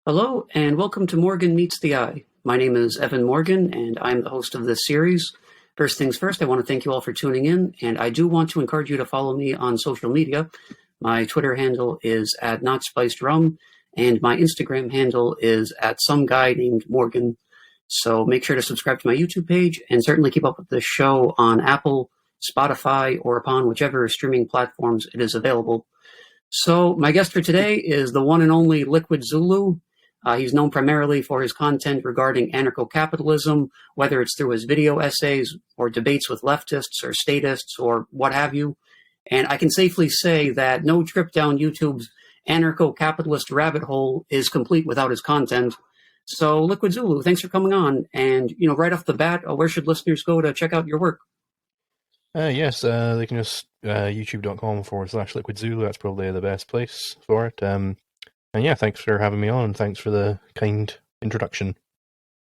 Hello, and welcome to Morgan Meets the Eye. My name is Evan Morgan, and I'm the host of this series. First things first, I want to thank you all for tuning in, and I do want to encourage you to follow me on social media. My Twitter handle is @NotSpicedRum, and my Instagram handle is @SomeGuyNamedMorgan. So make sure to subscribe to my YouTube page, and certainly keep up with the show on Apple, Spotify, or upon whichever streaming platforms it is available. So my guest for today is the one and only LiquidZulu. He's known primarily for his content regarding anarcho-capitalism, whether it's through his video essays or debates with leftists or statists or what have you. And I can safely say that no trip down YouTube's anarcho-capitalist rabbit hole is complete without his content. So LiquidZulu, thanks for coming on. And, right off the bat, where should listeners go to check out your work? Yes, they can just youtube.com/LiquidZulu. That's probably the best place for it. And yeah, thanks for having me on, and thanks for the kind introduction.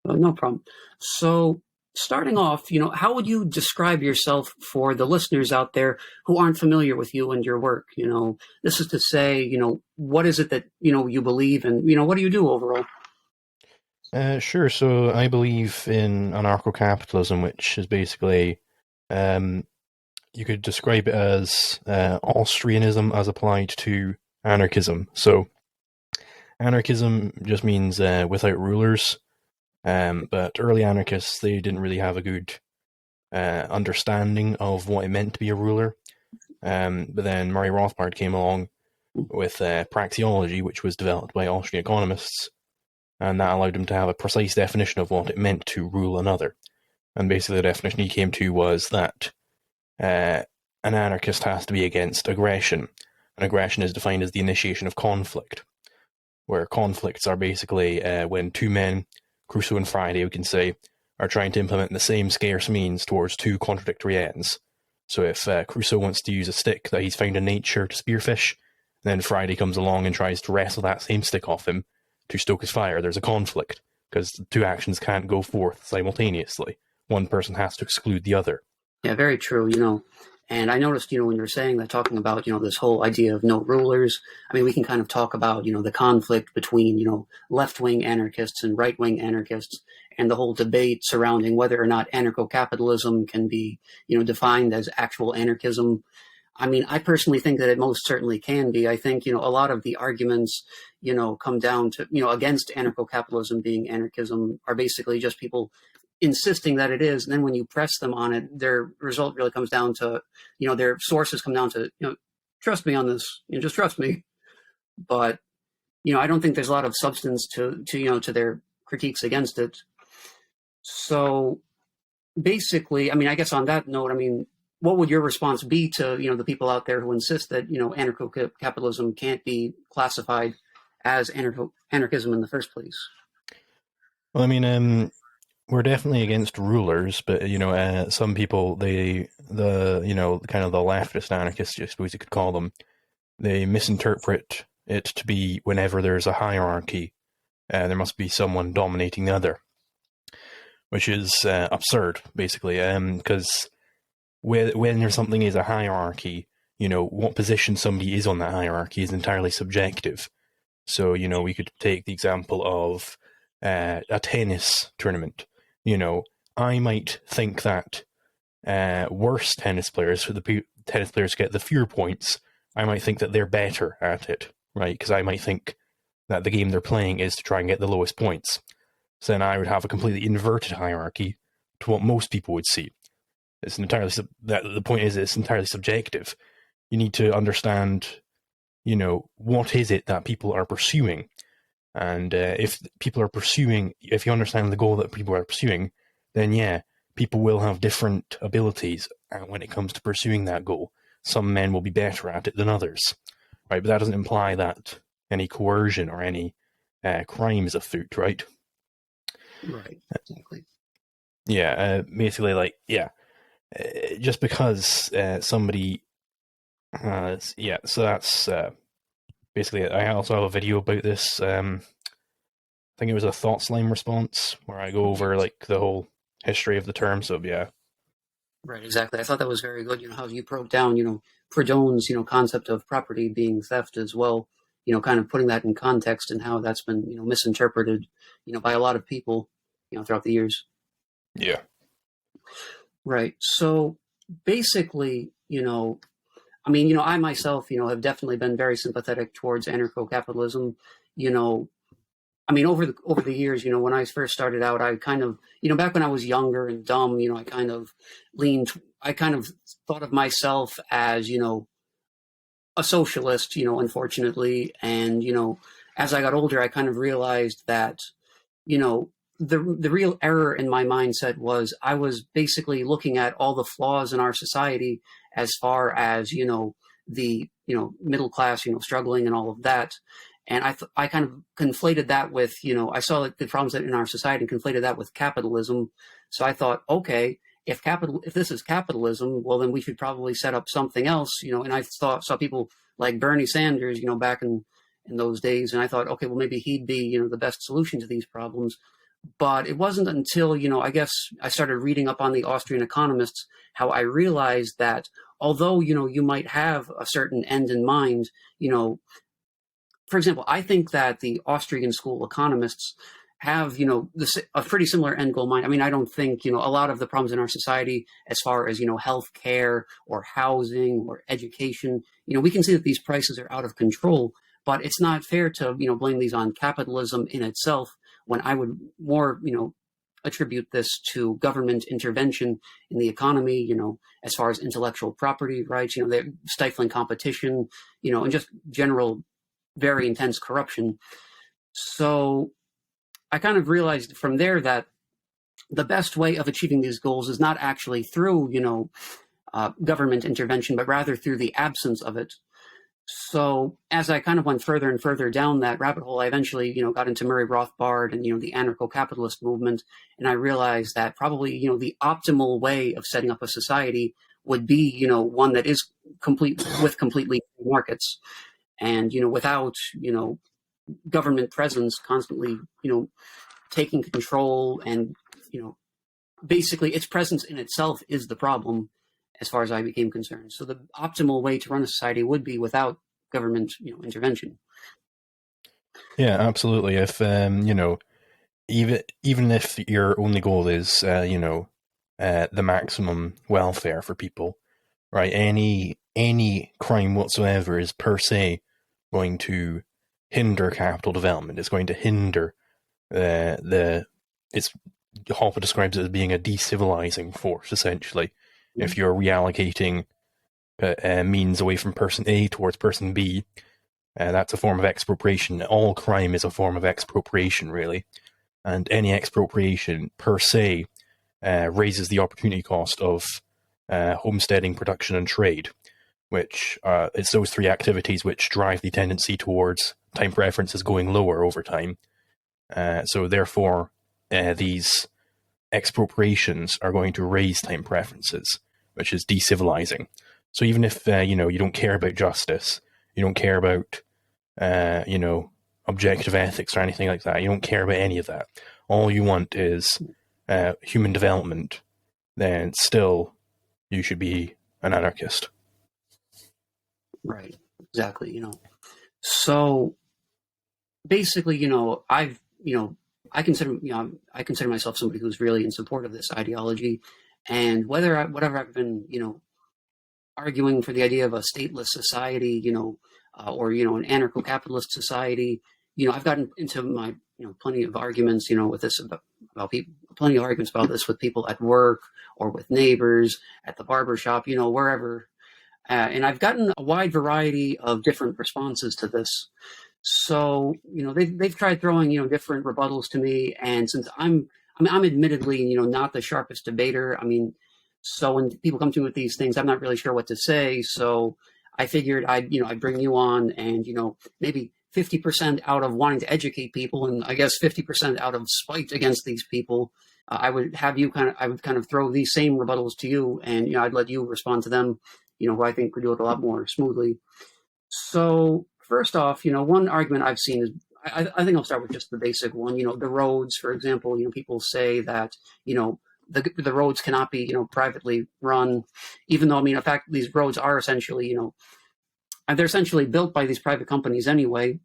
No problem. So, starting off, how would you describe yourself for the listeners out there who aren't familiar with you and your work? This is to say, what is it that, you believe and, what do you do overall? Sure. So I believe in anarcho-capitalism, which is basically, you could describe it as Austrianism as applied to anarchism. So anarchism just means without rulers, but early anarchists, they didn't really have a good understanding of what it meant to be a ruler. But then Murray Rothbard came along with praxeology, which was developed by Austrian economists, and that allowed him to have a precise definition of what it meant to rule another. And basically the definition he came to was that an anarchist has to be against aggression, and aggression is defined as the initiation of conflict, where conflicts are basically when two men, Crusoe and Friday, we can say, are trying to implement the same scarce means towards two contradictory ends. So if Crusoe wants to use a stick that he's found in nature to spearfish, then Friday comes along and tries to wrestle that same stick off him to stoke his fire, there's a conflict, because the two actions can't go forth simultaneously. One person has to exclude the other. Yeah, very true, And I noticed, when you were saying that, talking about, this whole idea of no rulers, I mean, we can kind of talk about, the conflict between, left-wing anarchists and right-wing anarchists, and the whole debate surrounding whether or not anarcho-capitalism can be, defined as actual anarchism. I mean, I personally think that it most certainly can be. I think, a lot of the arguments, come down to, against anarcho-capitalism being anarchism are basically just people insisting that it is, and then when you press them on it, their result really comes down to, their sources come down to, trust me on this, just trust me. But, I don't think there's a lot of substance to their critiques against it. So basically, I mean, I guess on that note, I mean, what would your response be to, the people out there who insist that, anarcho-capitalism can't be classified as anarchism in the first place? Well, I mean, we're definitely against rulers, but some people, kind of the leftist anarchists, I suppose you could call them, they misinterpret it to be whenever there's a hierarchy, there must be someone dominating the other, which is absurd, basically, because when there's something is a hierarchy, what position somebody is on that hierarchy is entirely subjective. So, we could take the example of a tennis tournament. I might think that worse tennis players, so the tennis players get the fewer points, I might think that they're better at it, right? Because I might think that the game they're playing is to try and get the lowest points. So then I would have a completely inverted hierarchy to what most people would see. It's entirely the point is it's entirely subjective. You need to understand, what is it that people are pursuing. And if you understand the goal that people are pursuing, then yeah, people will have different abilities when it comes to pursuing that goal. Some men will be better at it than others, right? But that doesn't imply that any coercion or any crime is afoot, right? Right, exactly. Yeah, basically, just because somebody has, so that's basically, I also have a video about this. I think it was a thought slime response where I go over the whole history of the term. So yeah. Right, exactly. I thought that was very good. How you broke down, Proudhon's, concept of property being theft as well. kind of putting that in context and how that's been, misinterpreted, by a lot of people, throughout the years. Yeah. Right. So basically, I myself, have definitely been very sympathetic towards anarcho-capitalism. Over the years, when I first started out, I kind of, back when I was younger and dumb, I kind of thought of myself as, a socialist, unfortunately. And, as I got older, I kind of realized that, you know, the real error in my mindset was I was basically looking at all the flaws in our society as far as, the, middle class, struggling and all of that. And I kind of conflated that with, I saw like the problems that in our society and conflated that with capitalism. So I thought, okay, if this is capitalism, well, then we should probably set up something else, and I saw people like Bernie Sanders, back in those days. And I thought, okay, well, maybe he'd be, the best solution to these problems. But it wasn't until, I guess I started reading up on the Austrian economists, how I realized that although, you might have a certain end in mind, for example, I think that the Austrian school economists have, a pretty similar end goal in mind. I mean, I don't think, a lot of the problems in our society, as far as, healthcare or housing or education, we can see that these prices are out of control, but it's not fair to, blame these on capitalism in itself, when I would more, attribute this to government intervention in the economy, as far as intellectual property rights, they're stifling competition, and just general very intense corruption. So I kind of realized from there that the best way of achieving these goals is not actually through, government intervention, but rather through the absence of it. So as I kind of went further and further down that rabbit hole, I eventually, got into Murray Rothbard and, the anarcho-capitalist movement. And I realized that probably, the optimal way of setting up a society would be, one that is with completely free markets. And, without, government presence constantly, taking control and, basically its presence in itself is the problem as far as I became concerned. So the optimal way to run a society would be without government, intervention. Yeah, absolutely. If, even if your only goal is, the maximum welfare for people, right? Any crime whatsoever is per se going to hinder capital development. It's going to hinder it's Hopper describes it as being a decivilizing force, essentially. Mm-hmm. If you're reallocating means away from person A towards person B, that's a form of expropriation. All crime is a form of expropriation, really. And any expropriation per se raises the opportunity cost of homesteading, production, and trade, which it's those three activities which drive the tendency towards time preferences going lower over time. So therefore, these expropriations are going to raise time preferences, which is decivilizing. So even if you don't care about justice, you don't care about objective ethics or anything like that, you don't care about any of that, all you want is human development, then still you should be an anarchist. Right, exactly. So basically, I consider myself somebody who's really in support of this ideology, and whatever I've been, arguing for the idea of a stateless society, or an anarcho-capitalist society, I've gotten into my, plenty of arguments, with this about people, plenty of arguments about this with people at work or with neighbors at the barbershop, wherever, and I've gotten a wide variety of different responses to this. So, they've tried throwing, different rebuttals to me. And since I'm admittedly, not the sharpest debater. I mean, so when people come to me with these things, I'm not really sure what to say. So I figured I'd bring you on and, maybe 50% out of wanting to educate people. And I guess 50% out of spite against these people, I would kind of throw these same rebuttals to you, and, I'd let you respond to them, who I think would do it a lot more smoothly. So first off, one argument I've seen is, I think I'll start with just the basic one, the roads, for example. People say that, the roads cannot be, privately run, even though, in fact, these roads are essentially, they're essentially built by these private companies anyway,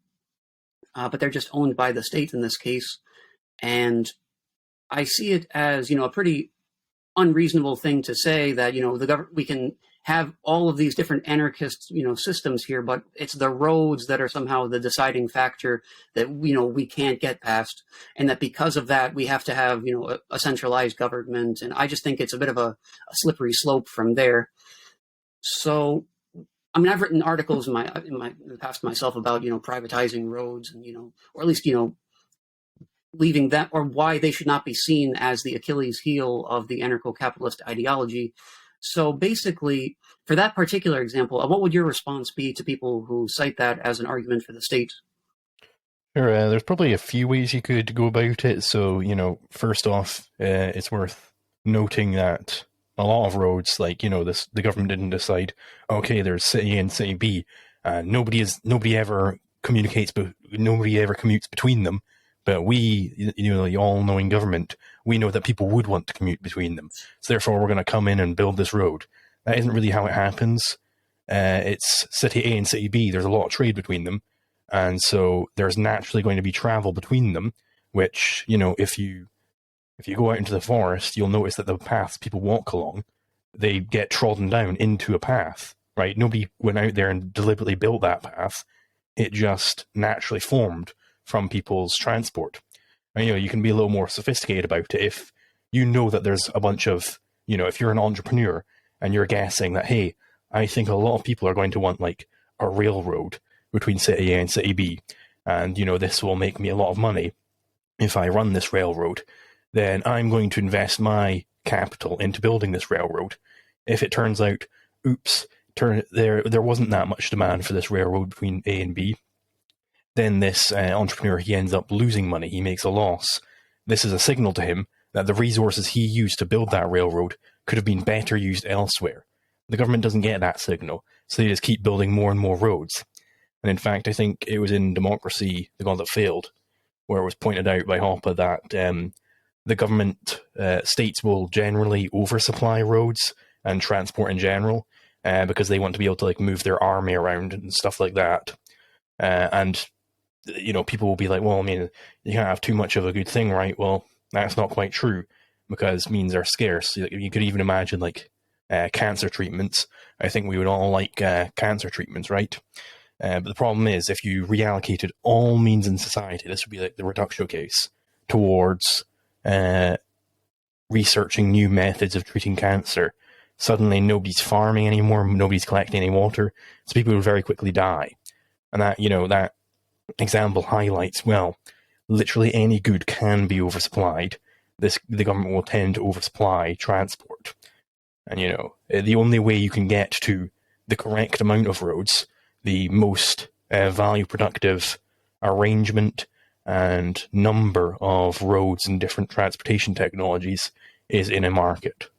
but they're just owned by the state in this case. And I see it as, a pretty unreasonable thing to say that, we can have all of these different anarchist, systems here, but it's the roads that are somehow the deciding factor that, we can't get past. And that because of that, we have to have, a centralized government. And I just think it's a bit of a slippery slope from there. So, I mean, I've written articles in the past myself about, privatizing roads and, or at least, leaving that, or why they should not be seen as the Achilles heel of the anarcho-capitalist ideology. So basically, for that particular example, what would your response be to people who cite that as an argument for the state? Sure, there's probably a few ways you could go about it. So, first off, it's worth noting that a lot of roads, like, the government didn't decide, okay, there's city A and city B, nobody ever commutes between them. But we, the all-knowing government, we know that people would want to commute between them. So therefore, we're going to come in and build this road. That isn't really how it happens. It's city A and city B. There's a lot of trade between them. And so there's naturally going to be travel between them, which, if you go out into the forest, you'll notice that the paths people walk along, they get trodden down into a path, right? Nobody went out there and deliberately built that path. It just naturally formed from people's transport. And, you can be a little more sophisticated about it if you know that there's a bunch of, if you're an entrepreneur and you're guessing that, hey, I think a lot of people are going to want like a railroad between city A and city B, and, this will make me a lot of money if I run this railroad, then I'm going to invest my capital into building this railroad. If it turns out, there wasn't that much demand for this railroad between A and B, then this entrepreneur, he ends up losing money. He makes a loss. This is a signal to him that the resources he used to build that railroad could have been better used elsewhere. The government doesn't get that signal, so they just keep building more and more roads. And in fact, I think it was in Democracy, The God That Failed, where it was pointed out by Hoppe that the government, states will generally oversupply roads and transport in general because they want to be able to like move their army around and stuff like that. And people will be like, well, I mean, you can't have too much of a good thing, right? Well, that's not quite true because means are scarce. You could even imagine like cancer treatments. I think we would all like cancer treatments, right? But the problem is if you reallocated all means in society, this would be like the reductio case towards researching new methods of treating cancer. Suddenly nobody's farming anymore, nobody's collecting any water, so people would very quickly die. And that, that example highlights, well, literally any good can be oversupplied. The government will tend to oversupply transport. And, the only way you can get to the correct amount of roads, the most value productive arrangement and number of roads and different transportation technologies is in a market.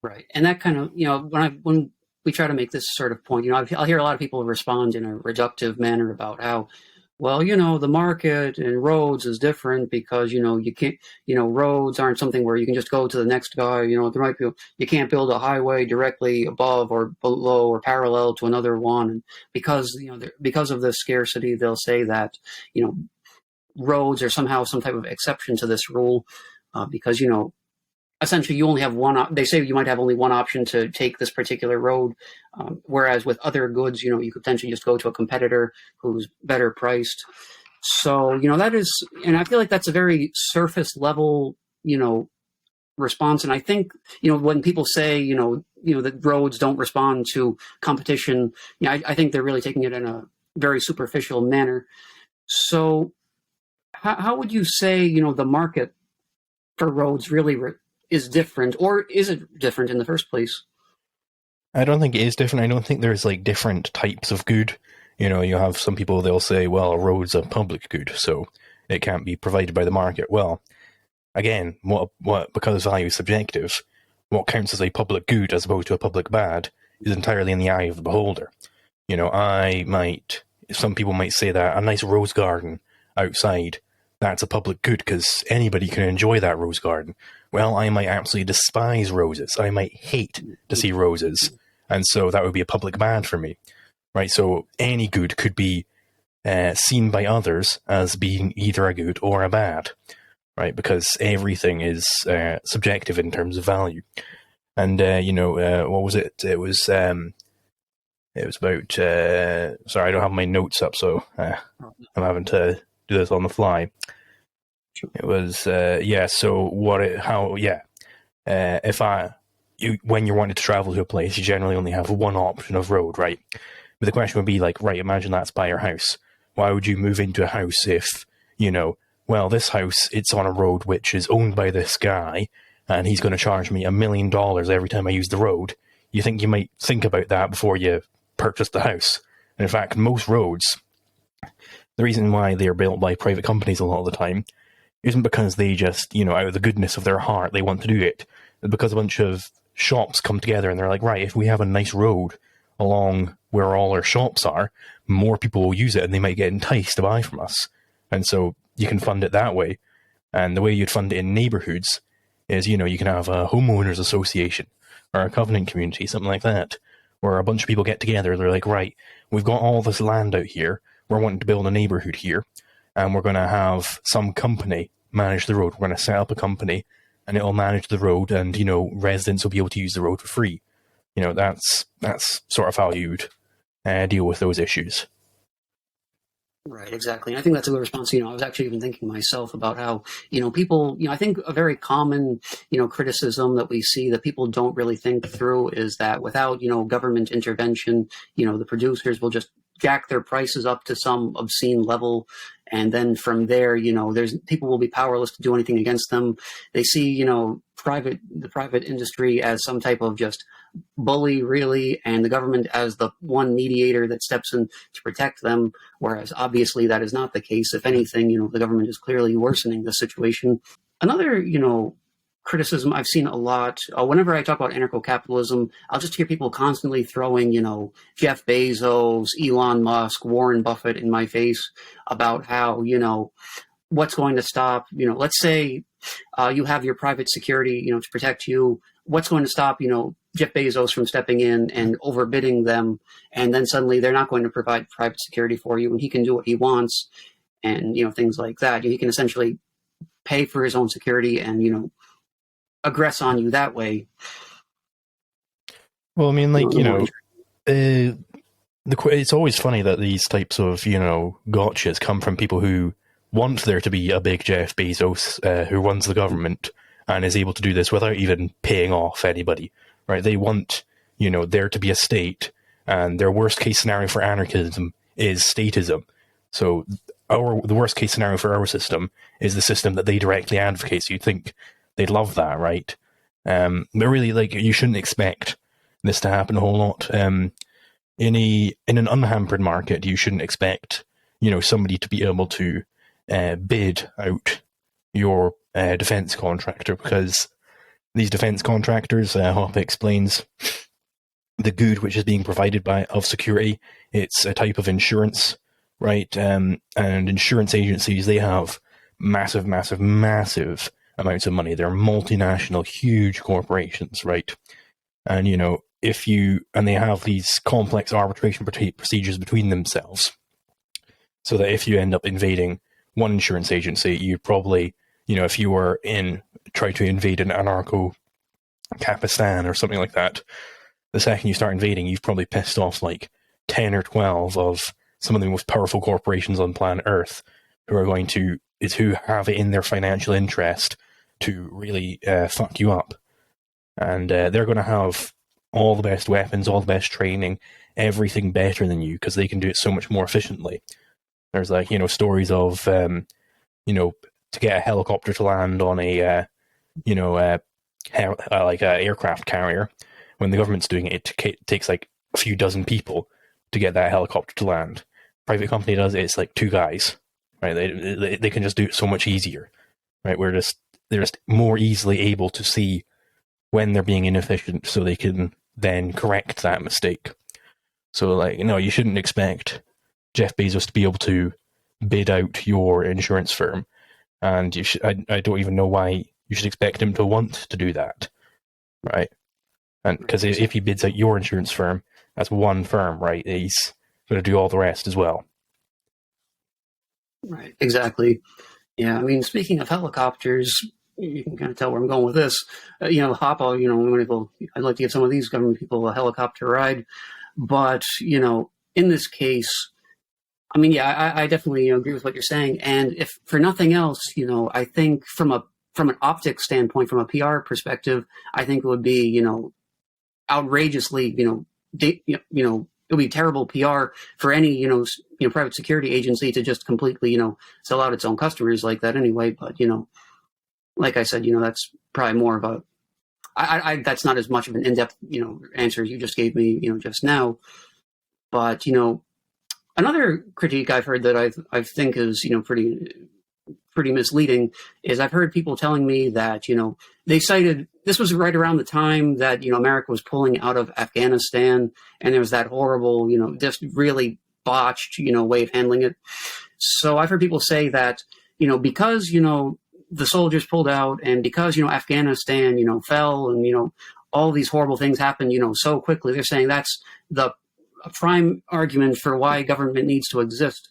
Right. And that kind of, when we try to make this sort of point, I'll hear a lot of people respond in a reductive manner about how, well, the market and roads is different because, you can't, roads aren't something where you can just go to the next guy, there might be, you can't build a highway directly above or below or parallel to another one. And because, because of the scarcity, they'll say that, roads are somehow some type of exception to this rule because, essentially you only have they say you might have only one option to take this particular road, whereas with other goods, you could potentially just go to a competitor who's better priced. So, that is, and I feel like that's a very surface level, response. And I think, when people say, that roads don't respond to competition, I think they're really taking it in a very superficial manner. So how would you say, the market for roads really is different, or is it different in the first place? I don't think it is different. I don't think there's like different types of good. You have some people, they'll say, well, a road's a public good, so it can't be provided by the market. Well, again, what because value is subjective, what counts as a public good as opposed to a public bad is entirely in the eye of the beholder. Some people might say that a nice rose garden outside, that's a public good because anybody can enjoy that rose garden. Well, I might absolutely despise roses. I might hate to see roses. and so that would be a public bad for me, right? So any good could be seen by others as being either a good or a bad, right? Because everything is subjective in terms of value. And what was it? It was about. Sorry, I don't have my notes up, so I'm having to do this on the fly. It was So when you're wanting to travel to a place, you generally only have one option of road, right? But the question would be like, right, imagine that's by your house. Why would you move into a house if, this house, it's on a road which is owned by this guy, and he's going to charge me $1 million every time I use the road? You think you might think about that before you purchase the house. And in fact, most roads, the reason why they're built by private companies a lot of the time isn't because they just, out of the goodness of their heart, they want to do it. It's because a bunch of shops come together and they're like, right, if we have a nice road along where all our shops are, more people will use it and they might get enticed to buy from us. And so you can fund it that way. And the way you'd fund it in neighborhoods is, you can have a homeowners association or a covenant community, something like that, where a bunch of people get together. They're like, right, we've got all this land out here. We're wanting to build a neighborhood here, and we're going to have some company manage the road. We're going to set up a company, and it'll manage the road, and, residents will be able to use the road for free. That's sort of how you'd deal with those issues. Right, exactly. And I think that's a good response. I was actually even thinking myself about how, people, I think a very common, criticism that we see that people don't really think through is that without, government intervention, the producers will just jack their prices up to some obscene level. And then from there, people will be powerless to do anything against them. They see, the private industry as some type of just bully, really, and the government as the one mediator that steps in to protect them, whereas obviously that is not the case. If anything, the government is clearly worsening the situation. Another, criticism I've seen a lot, whenever I talk about anarcho-capitalism, I'll just hear people constantly throwing, Jeff Bezos, Elon Musk, Warren Buffett in my face about how, what's going to stop, let's say you have your private security, to protect you. What's going to stop, Jeff Bezos from stepping in and overbidding them, and then suddenly they're not going to provide private security for you, and he can do what he wants, and things like that. He can essentially pay for his own security and aggress on you that way. Well, I mean, it's always funny that these types of gotchas come from people who want there to be a big Jeff Bezos who runs the government and is able to do this without even paying off anybody, right? They want, there to be a state, and their worst case scenario for anarchism is statism. So the worst case scenario for our system is the system that they directly advocate. So you'd think they'd love that, right? But really, you shouldn't expect this to happen a whole lot. In an unhampered market, you shouldn't expect, somebody to be able to bid out your defense contractor, because these defense contractors, Hoppe explains, the good which is being provided of security, it's a type of insurance, right? And insurance agencies, they have massive amounts of money. They're multinational, huge corporations, right? And, they have these complex arbitration procedures between themselves, so that if you end up invading one insurance agency, you'd probably, if you were try to invade an Anarcho-capitalism or something like that, the second you start invading, you've probably pissed off 10 or 12 of some of the most powerful corporations on planet Earth, who have it in their financial interest to really fuck you up. And they're going to have all the best weapons, all the best training, everything better than you, because they can do it so much more efficiently. There's stories of, to get a helicopter to land on a, a aircraft carrier, when the government's doing it, it takes a few dozen people to get that helicopter to land. Private company does it, it's 2 guys, right? They can just do it so much easier, right? They're just more easily able to see when they're being inefficient, so they can then correct that mistake. So, you shouldn't expect Jeff Bezos to be able to bid out your insurance firm, and I don't even know why you should expect him to want to do that, right? And because if he bids out your insurance firm, that's one firm, right? He's going to do all the rest as well. Right, exactly. Yeah, I mean, speaking of helicopters, you can kind of tell where I'm going with this. Hopper, I'd like to give some of these government people a helicopter ride. But, in this case, I mean, yeah, I definitely agree with what you're saying. And if for nothing else, I think from an optics standpoint, from a PR perspective, I think it would be, outrageously, it would be terrible PR for any, private security agency to just completely, sell out its own customers like that anyway. But, like I said, that's probably more of a, that's not as much of an in-depth, answer as you just gave me, just now. But, another critique I've heard that I think is, pretty misleading is I've heard people telling me that, they cited, this was right around the time that, America was pulling out of Afghanistan, and there was that horrible, just really botched, way of handling it. So I've heard people say that, because, the soldiers pulled out, and because, Afghanistan, fell, and, all these horrible things happened, so quickly, they're saying that's the prime argument for why government needs to exist.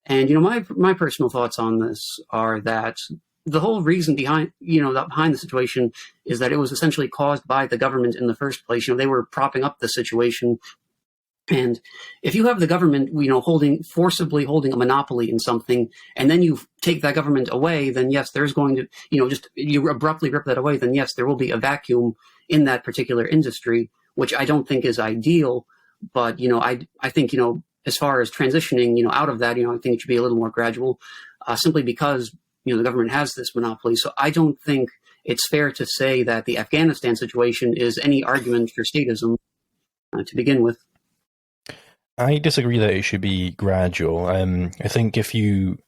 And, my personal thoughts on this are that the whole reason behind the situation is that it was essentially caused by the government in the first place. They were propping up the situation. And if you have the government, forcibly holding a monopoly in something, and then you take that government away, then yes, there's going to, you abruptly rip that away, then yes, there will be a vacuum in that particular industry, which I don't think is ideal. But, I think, as far as transitioning, out of that, I think it should be a little more gradual, simply because, the government has this monopoly. So I don't think it's fair to say that the Afghanistan situation is any argument for statism to begin with. I disagree that it should be gradual. I think if you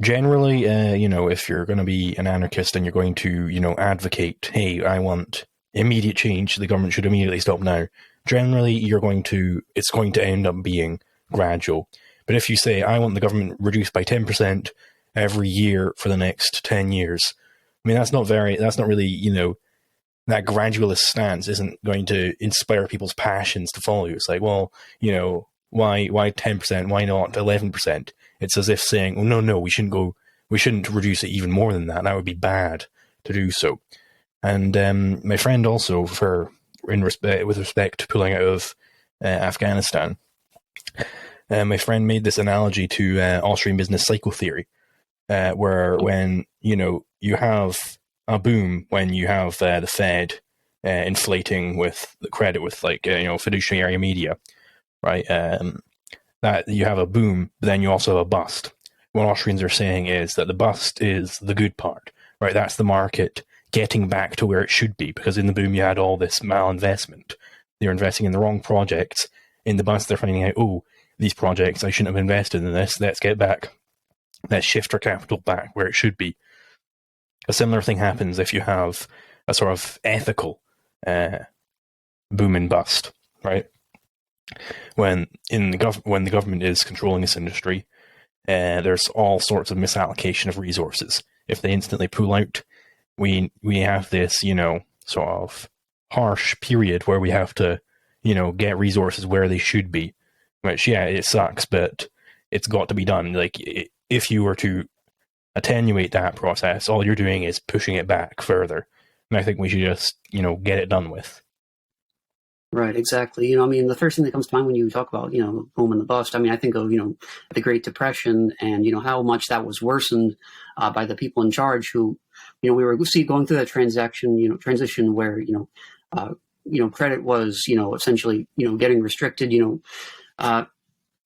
generally, if you're going to be an anarchist and you're going to, advocate, hey, I want immediate change, the government should immediately stop now. Generally, it's going to end up being gradual. But if you say, I want the government reduced by 10% every year for the next 10 years, I mean, that's not really, that gradualist stance isn't going to inspire people's passions to follow you. It's like, well, why 10%? Why not 11%? It's as if saying, oh, no, we shouldn't reduce it even more than that. That would be bad to do so. And my friend also, with respect to pulling out of Afghanistan, my friend made this analogy to Austrian business cycle theory, where when you have a boom, when you have the Fed inflating with the credit with fiduciary media, right? That you have a boom, but then you also have a bust. What Austrians are saying is that the bust is the good part, right? That's the market getting back to where it should be, because in the boom you had all this malinvestment. They're investing in the wrong projects. In the bust, they're finding out, oh, these projects, I shouldn't have invested in this. Let's get back. Let's shift our capital back where it should be. A similar thing happens if you have a sort of ethical boom and bust, right? When the government is controlling this industry, there's all sorts of misallocation of resources. If they instantly pull out, we have this, sort of harsh period where we have to, get resources where they should be. Which, yeah, it sucks, but it's got to be done. Like, if you were to attenuate that process, all you're doing is pushing it back further. And I think we should just, get it done with. Right, exactly. The first thing that comes to mind when you talk about, the boom and the bust, I think of, the Great Depression and, how much that was worsened by the people in charge who, we were going through that transition where, credit was, essentially, getting restricted,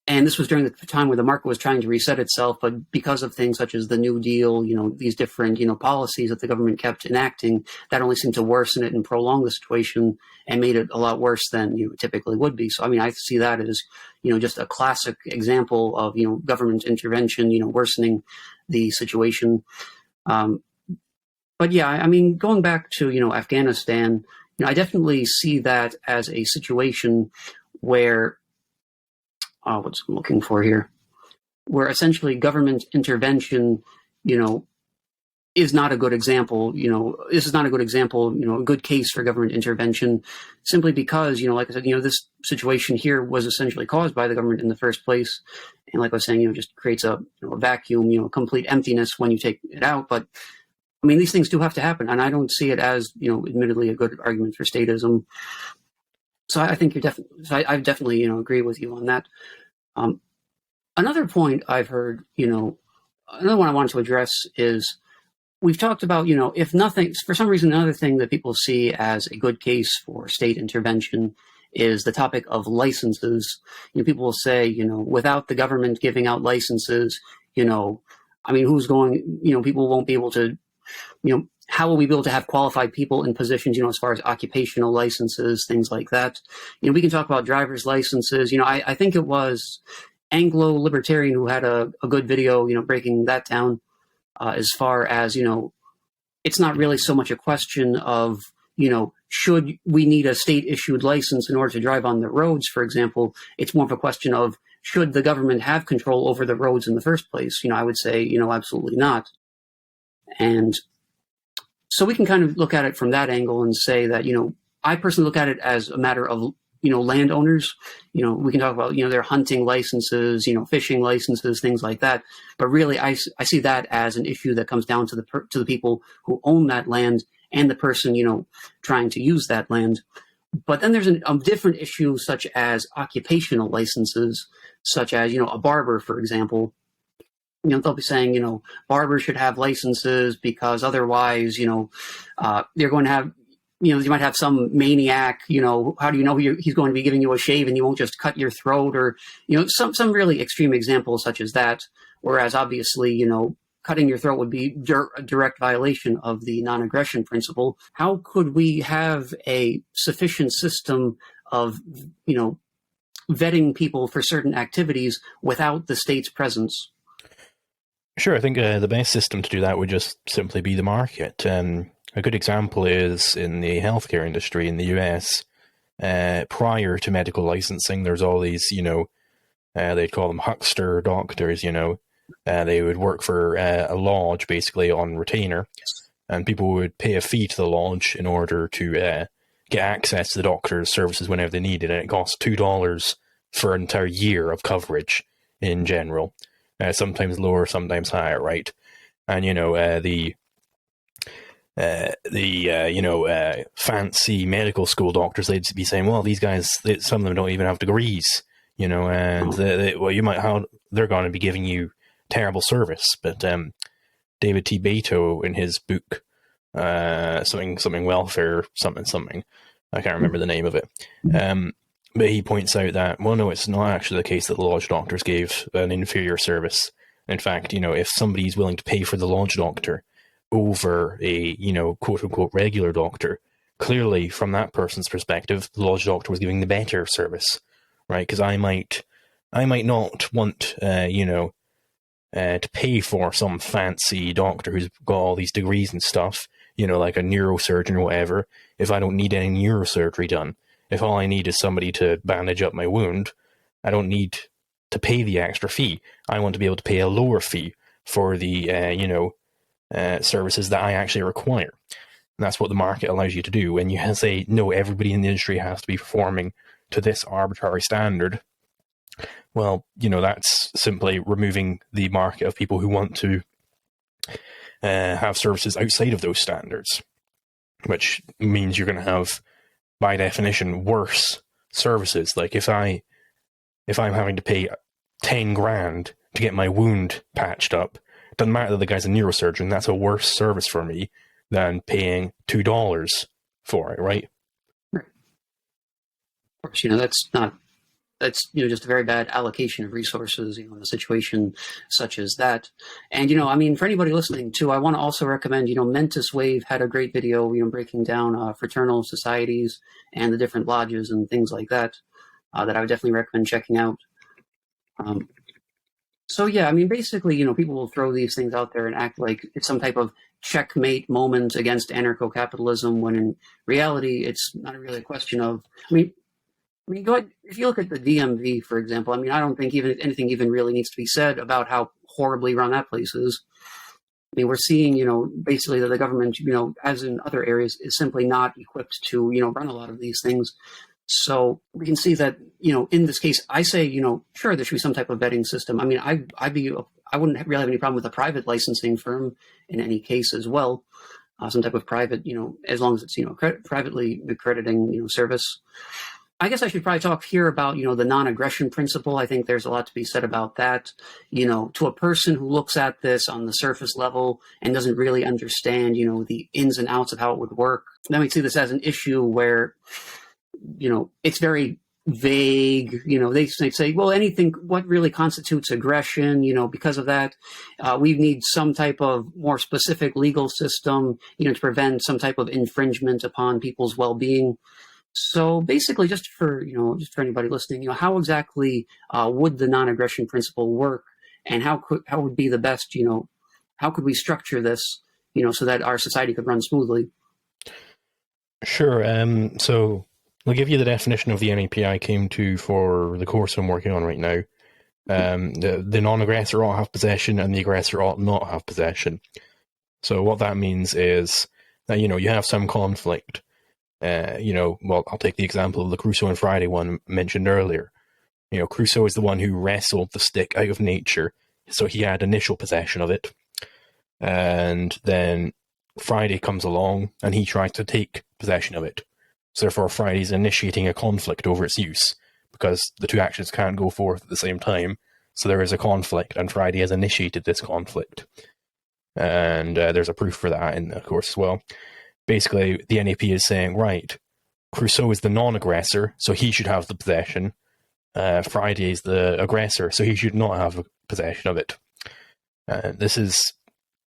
and this was during the time where the market was trying to reset itself, but because of things such as the New Deal, these different, policies that the government kept enacting, that only seemed to worsen it and prolong the situation and made it a lot worse than it typically would be. So, I see that as, just a classic example of, government intervention, worsening the situation. But yeah, going back to, Afghanistan, I definitely see that as a situation where, what's I'm looking for here, where essentially government intervention, is not a good example. This is not a good example, a good case for government intervention, simply because, like I said, this situation here was essentially caused by the government in the first place. And like I was saying, it just creates a vacuum, complete emptiness when you take it out. But I mean, these things do have to happen. And I don't see it as, admittedly a good argument for statism. So I think I definitely, agree with you on that. Another point I've heard, another one I wanted to address is, we've talked about, if nothing, for some reason, another thing that people see as a good case for state intervention is the topic of licenses. People will say, without the government giving out licenses, who's going, people won't be able to, how will we be able to have qualified people in positions, as far as occupational licenses, things like that. We can talk about driver's licenses. I think it was Anglo-Libertarian who had a good video, breaking that down. As far as, it's not really so much a question of, should we need a state-issued license in order to drive on the roads, for example. It's more of a question of, should the government have control over the roads in the first place? I would say, absolutely not. And so we can kind of look at it from that angle and say that, I personally look at it as a matter of, landowners. We can talk about, their hunting licenses, fishing licenses, things like that. But really, I see that as an issue that comes down to the people who own that land and the person, trying to use that land. But then there's a different issue, such as occupational licenses, such as, a barber, for example. They'll be saying, barbers should have licenses because otherwise, they're going to have, you might have some maniac, how do you know he's going to be giving you a shave and you won't just cut your throat, or, some really extreme examples such as that. Whereas obviously, cutting your throat would be a direct violation of the non-aggression principle. How could we have a sufficient system of, vetting people for certain activities without the state's presence? Sure, I think the best system to do that would just simply be the market. A good example is in the healthcare industry in the US. Prior to medical licensing, there's all these, they'd call them huckster doctors, they would work for a lodge basically on retainer, and people would pay a fee to the lodge in order to get access to the doctor's services whenever they needed, and it cost $2 for an entire year of coverage in general. Sometimes lower, sometimes higher, right? And, fancy medical school doctors, they'd be saying, well, these guys, some of them don't even have degrees, and they're going to be giving you terrible service. But David T. Beto, in his book, something welfare, something, I can't remember the name of it, but he points out that, well, no, it's not actually the case that the lodge doctors gave an inferior service. In fact, if somebody's willing to pay for the lodge doctor over a, quote-unquote regular doctor, clearly from that person's perspective, the lodge doctor was giving the better service, right? Because I might not want, to pay for some fancy doctor who's got all these degrees and stuff, like a neurosurgeon or whatever, if I don't need any neurosurgery done. If all I need is somebody to bandage up my wound, I don't need to pay the extra fee. I want to be able to pay a lower fee for the, services that I actually require. And that's what the market allows you to do. When you say, no, everybody in the industry has to be performing to this arbitrary standard, well, that's simply removing the market of people who want to have services outside of those standards, which means you're going to have, by definition, worse services. Like if I'm having to pay 10 grand to get my wound patched up, it doesn't matter that the guy's a neurosurgeon, that's a worse service for me than paying $2 for it, right? Right. Of course, that's just a very bad allocation of resources, in a situation such as that. And, for anybody listening too, I want to also recommend, Mentis Wave had a great video, breaking down fraternal societies and the different lodges and things like that, that I would definitely recommend checking out. So yeah, basically, people will throw these things out there and act like it's some type of checkmate moment against anarcho-capitalism, when in reality, it's not really a question of, go ahead, if you look at the DMV, for example, I don't think anything even really needs to be said about how horribly run that place is. mean, we're seeing, basically that the government, as in other areas, is simply not equipped to, run a lot of these things. So we can see that, in this case, I say, sure, there should be some type of vetting system. I mean, I wouldn't really have any problem with a private licensing firm in any case as well. Some type of private, as long as it's, privately accrediting, service. I guess I should probably talk here about, the non-aggression principle. I think there's a lot to be said about that. To a person who looks at this on the surface level and doesn't really understand, the ins and outs of how it would work, then we see this as an issue where, it's very vague. They say, well, anything, what really constitutes aggression, because of that, we need some type of more specific legal system, to prevent some type of infringement upon people's well-being. So basically, just for anybody listening, how exactly would the non-aggression principle work, and how would be the best, how could we structure this, so that our society could run smoothly? Sure. So I'll give you the definition of the NAP I came to for the course I'm working on right now. The non-aggressor ought to have possession, and the aggressor ought not have possession. So what that means is that you have some conflict. Well, I'll take the example of the Crusoe and Friday one mentioned earlier. Crusoe is the one who wrestled the stick out of nature, so he had initial possession of it. And then Friday comes along, and he tries to take possession of it. So therefore, Friday's initiating a conflict over its use, because the two actions can't go forth at the same time. So there is a conflict, and Friday has initiated this conflict. And there's a proof for that in the course as well. Basically, the NAP is saying, right, Crusoe is the non-aggressor, so he should have the possession. Friday is the aggressor, so he should not have possession of it. This is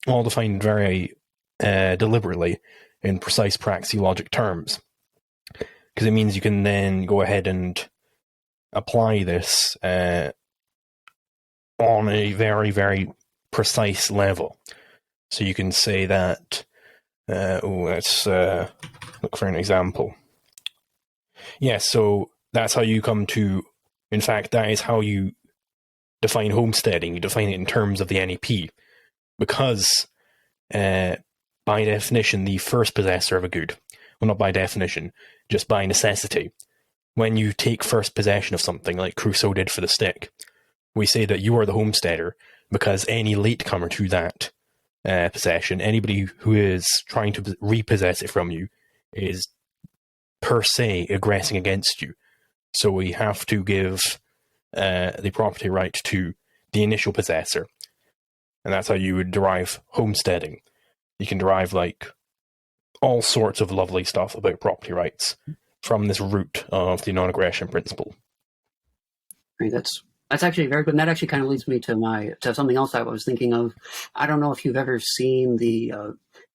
all defined very deliberately in precise praxeologic terms, because it means you can then go ahead and apply this on a very, very precise level. So you can say that let's look for an example. Yeah, so that's how you come to, in fact, that is how you define homesteading. You define it in terms of the NAP, because by definition, the first possessor of a good, well, not by definition, just by necessity, when you take first possession of something like Crusoe did for the stick, we say that you are the homesteader, because any latecomer to that possession, anybody who is trying to repossess it from you, is per se aggressing against you. So we have to give the property right to the initial possessor. And that's how you would derive homesteading. You can derive all sorts of lovely stuff about property rights from this root of the non-aggression principle. Right, that's actually very good, and that actually kind of leads me to something else I was thinking of. I don't know if you've ever seen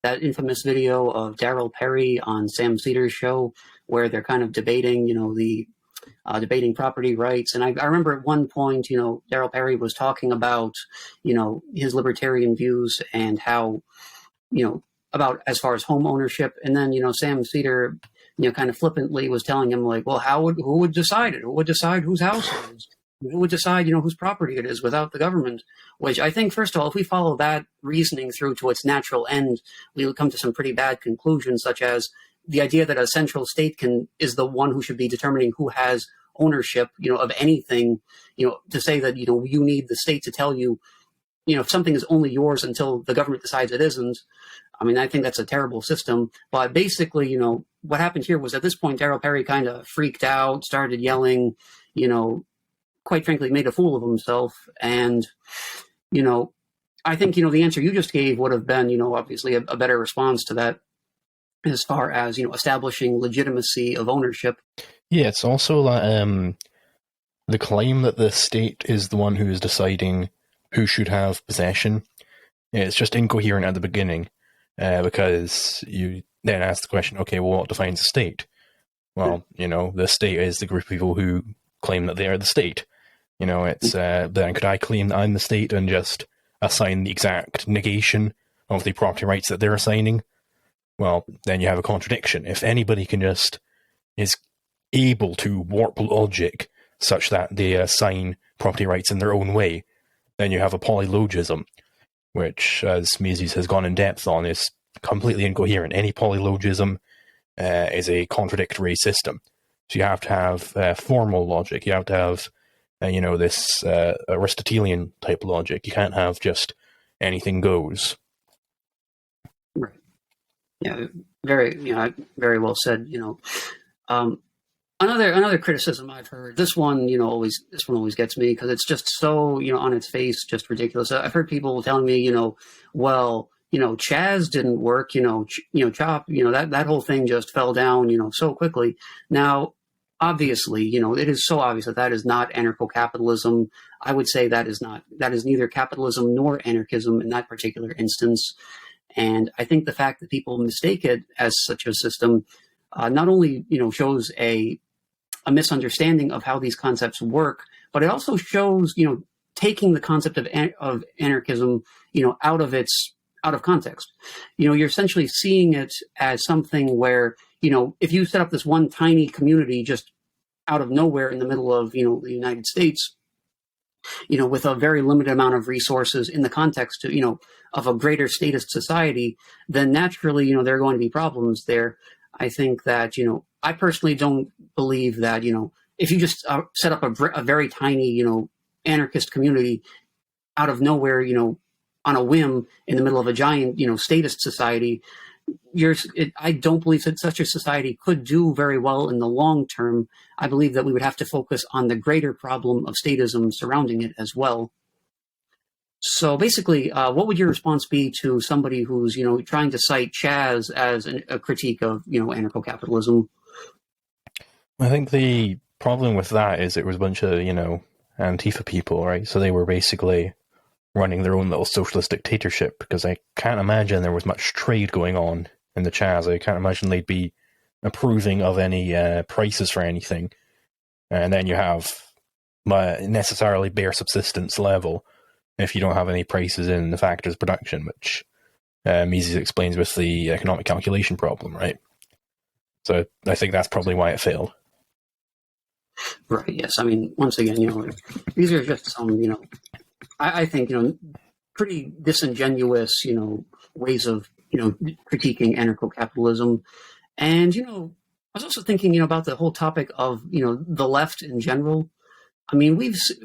that infamous video of Daryl Perry on Sam Cedar's show, where they're kind of debating, debating property rights. And I remember at one point, Daryl Perry was talking about, his libertarian views and how, about as far as home ownership. And then, Sam Cedar, kind of flippantly was telling him well, who would decide it? Who would decide whose house it is? Who would decide, whose property it is without the government? Which I think, first of all, if we follow that reasoning through to its natural end, we will come to some pretty bad conclusions, such as the idea that a central state is the one who should be determining who has ownership, of anything, to say that, you need the state to tell you, if something is only yours until the government decides it isn't. I mean, I think that's a terrible system. But basically, what happened here was at this point, Daryl Perry kind of freaked out, started yelling, quite frankly, made a fool of himself. And, I think, the answer you just gave would have been, obviously a better response to that as far as, establishing legitimacy of ownership. Yeah, it's also that the claim that the state is the one who is deciding who should have possession, it's just incoherent at the beginning, because you then ask the question, okay, well, what defines a state? Well, the state is the group of people who claim that they are the state. It's then could I claim that I'm the state and just assign the exact negation of the property rights that they're assigning? Well, then you have a contradiction. If anybody is able to warp logic such that they assign property rights in their own way, then you have a polylogism. which, as Mises has gone in depth on, is completely incoherent. Any polylogism is a contradictory system. So you have to have formal logic. You have to have, this Aristotelian type logic. You can't have just anything goes. Right. Yeah. Very well said. Another criticism I've heard. This one always gets me because it's just so on its face, just ridiculous. I've heard people telling me, well, CHAZ didn't work. CHOP. That whole thing just fell down. So quickly. Now, obviously, it is so obvious that is not anarcho-capitalism. I would say that is neither capitalism nor anarchism in that particular instance. And I think the fact that people mistake it as such a system not only shows a misunderstanding of how these concepts work, but it also shows taking the concept of anarchism out of context. You're essentially seeing it as something where if you set up this one tiny community just out of nowhere in the middle of the United States, with a very limited amount of resources in the context of a greater statist society, then naturally there are going to be problems there. I think that I personally don't believe that if you just set up a very tiny anarchist community out of nowhere on a whim in the middle of a giant statist society, I don't believe that such a society could do very well in the long term. I believe that we would have to focus on the greater problem of statism surrounding it as well. So basically, what would your response be to somebody who's trying to cite CHAZ as a critique of anarcho-capitalism? I think the problem with that is it was a bunch of Antifa people, right? So they were basically running their own little socialist dictatorship, because I can't imagine there was much trade going on in the CHAZ. I can't imagine they'd be approving of any prices for anything. And then you have necessarily bare subsistence level if you don't have any prices in the factors of production, which Mises explains with the economic calculation problem, right? So I think that's probably why it failed. Right, yes. I mean, once again, these are just some, I think, pretty disingenuous, ways of, critiquing anarcho-capitalism. And, I was also thinking, about the whole topic of, the left in general. I mean,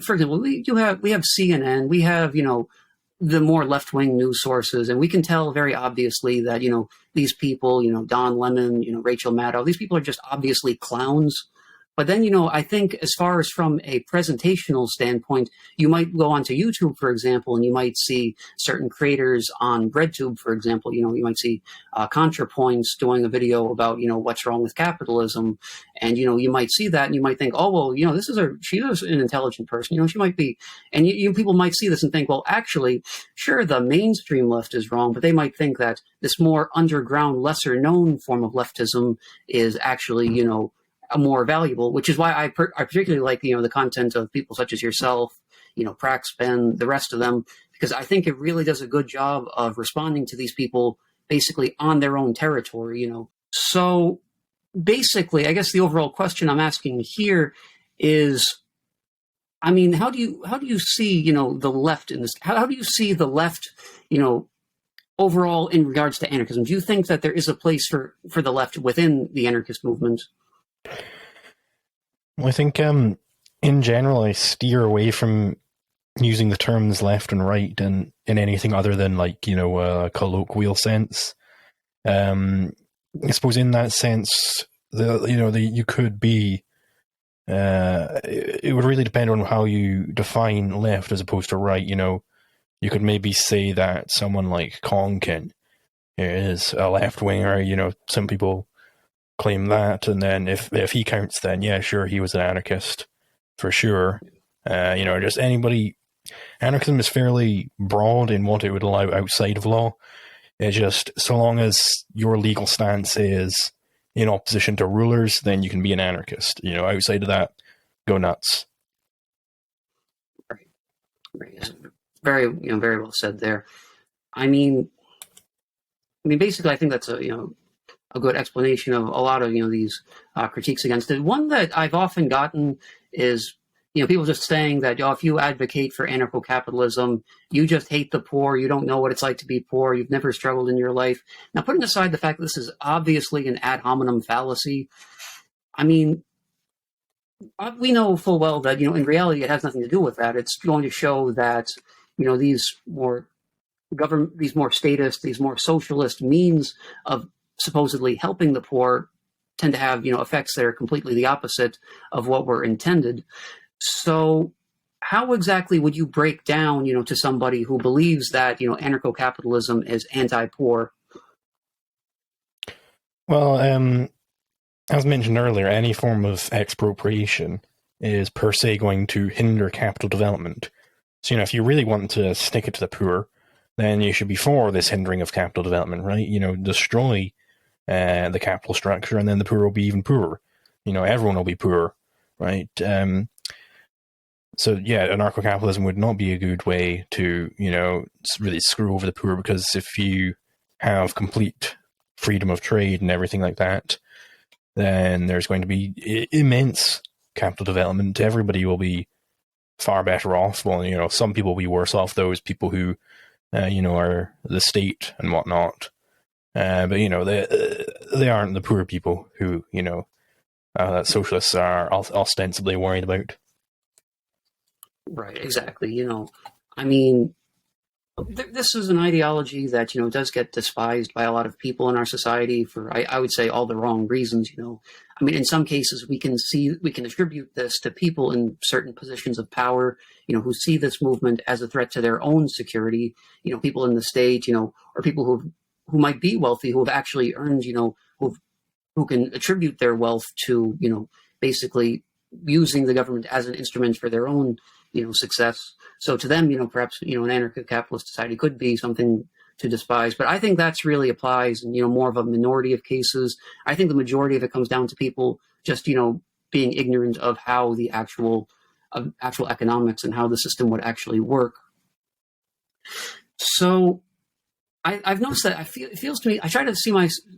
for example, we have CNN, we have, the more left-wing news sources, and we can tell very obviously that, these people, Don Lemon, Rachel Maddow, these people are just obviously clowns. But then, I think as far as from a presentational standpoint, you might go onto YouTube, for example, and you might see certain creators on BreadTube, for example. You might see ContraPoints doing a video about, what's wrong with capitalism. And, you might see that and you might think, oh, well, she's an intelligent person. She might be. And people might see this and think, well, actually, sure, the mainstream left is wrong, but they might think that this more underground, lesser known form of leftism is actually, more valuable, which is why I particularly like, the content of people such as yourself, Prax, Ben, the rest of them, because I think it really does a good job of responding to these people basically on their own territory, So basically, I guess the overall question I'm asking here is, I mean, how do you see, the left in this? How do you see the left, overall in regards to anarchism? Do you think that there is a place for the left within the anarchist movement? Well, I think in general, I steer away from using the terms left and right in anything other than a colloquial sense. I suppose in that sense, you could be. It would really depend on how you define left as opposed to right. You could maybe say that someone like Konkin is a left winger. Some people claim that, and then if he counts, then yeah, sure, he was an anarchist for sure. Just anybody. Anarchism is fairly broad in what it would allow outside of law. It's just so long as your legal stance is in opposition to rulers, then you can be an anarchist. Outside of that, go nuts. Right. Very, very well said there. I mean, basically, I think that's a good explanation of a lot of these critiques against it. One that I've often gotten is people just saying that, if you advocate for anarcho-capitalism, you just hate the poor, you don't know what it's like to be poor, you've never struggled in your life. Now, putting aside the fact that this is obviously an ad hominem fallacy, I mean, we know full well that, in reality, it has nothing to do with that. It's going to show that, these more these more statist, these more socialist means of supposedly helping the poor tend to have, effects that are completely the opposite of what were intended. So how exactly would you break down, to somebody who believes that, anarcho-capitalism is anti-poor? Well, as mentioned earlier, any form of expropriation is per se going to hinder capital development. So, if you really want to stick it to the poor, then you should be for this hindering of capital development, right? Destroy the capital structure, and then the poor will be even poorer. Everyone will be poor, right? So, yeah, anarcho-capitalism would not be a good way to, really screw over the poor, because if you have complete freedom of trade and everything like that, then there's going to be immense capital development. Everybody will be far better off. Well, some people will be worse off, those people who, are the state and whatnot. But, they aren't the poor people who, that socialists are ostensibly worried about. Right, exactly. I mean, this is an ideology that, does get despised by a lot of people in our society for, I would say, all the wrong reasons. I mean, in some cases, we can attribute this to people in certain positions of power, who see this movement as a threat to their own security, people in the state, or people who might be wealthy, who have actually earned, who can attribute their wealth to, basically using the government as an instrument for their own, success. So to them, perhaps, an anarcho-capitalist society could be something to despise. But I think that's really applies in, more of a minority of cases. I think the majority of it comes down to people just, being ignorant of how the actual economics and how the system would actually work. So I've noticed that it feels to me, I try to see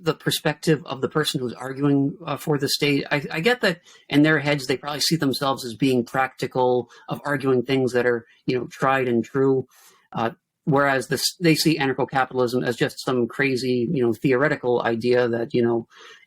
the perspective of the person who's arguing for the state. I get that in their heads, they probably see themselves as being practical, of arguing things that are, tried and true. Whereas they see anarcho-capitalism as just some crazy, theoretical idea that,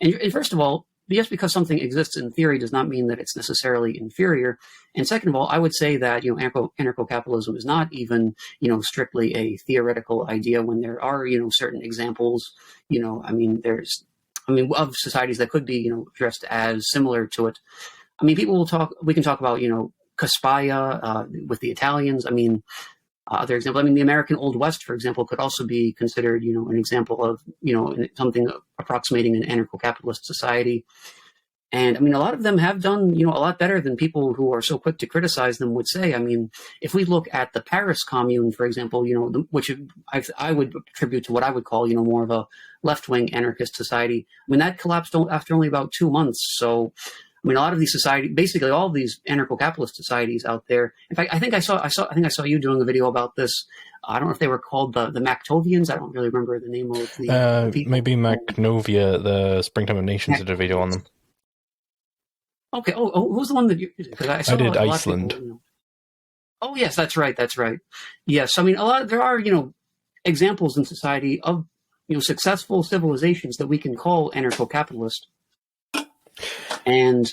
and first of all, just because something exists in theory does not mean that it's necessarily inferior. And second of all, I would say that, anarcho-capitalism is not even, strictly a theoretical idea when there are, certain examples, of societies that could be, addressed as similar to it. I mean, we can talk about, Caspia with the Italians. I mean, other example, the American Old West, for example, could also be considered, an example of, something approximating an anarcho-capitalist society. And a lot of them have done, a lot better than people who are so quick to criticize them would say. If we look at the Paris Commune, for example, which I would attribute to what I would call, more of a left-wing anarchist society. That collapsed after only about 2 months. So, a lot of these basically all of these anarcho-capitalist societies out there. In fact, I think I saw you doing a video about this. I don't know if they were called the Mactovians. I don't really remember the name of the people. Maybe Macnovia, the Springtime of Nations, did a video on them. Okay. Oh, who's the one that you did? Because I did Iceland. People, Oh, yes, that's right. Yes, there are examples in society of successful civilizations that we can call anarcho-capitalist. And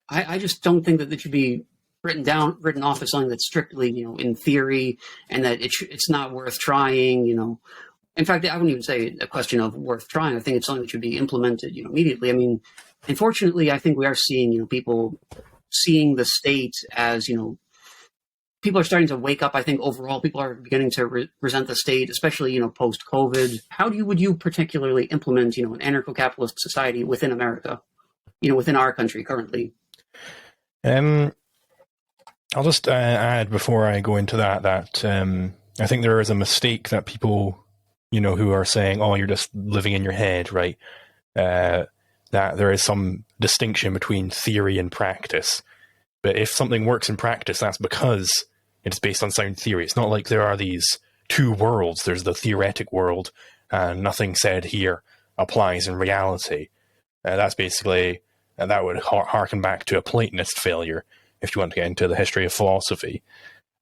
I just don't think that it should be written off as something that's strictly, in theory, and that it's not worth trying, In fact, I wouldn't even say a question of worth trying. I think it's something that should be implemented, immediately. Unfortunately, I think we are seeing, people seeing the state as, people are starting to wake up. I think overall people are beginning to resent the state, especially, post-COVID. How would you particularly implement, an anarcho-capitalist society within America, within our country currently? I'll just add before I go into that I think there is a mistake that people, who are saying, oh, you're just living in your head, right? That there is some distinction between theory and practice. But if something works in practice, that's because it's based on sound theory. It's not like there are these two worlds. There's the theoretic world, and nothing said here applies in reality. That's basically, that would harken back to a Platonist failure. if you want to get into the history of philosophy,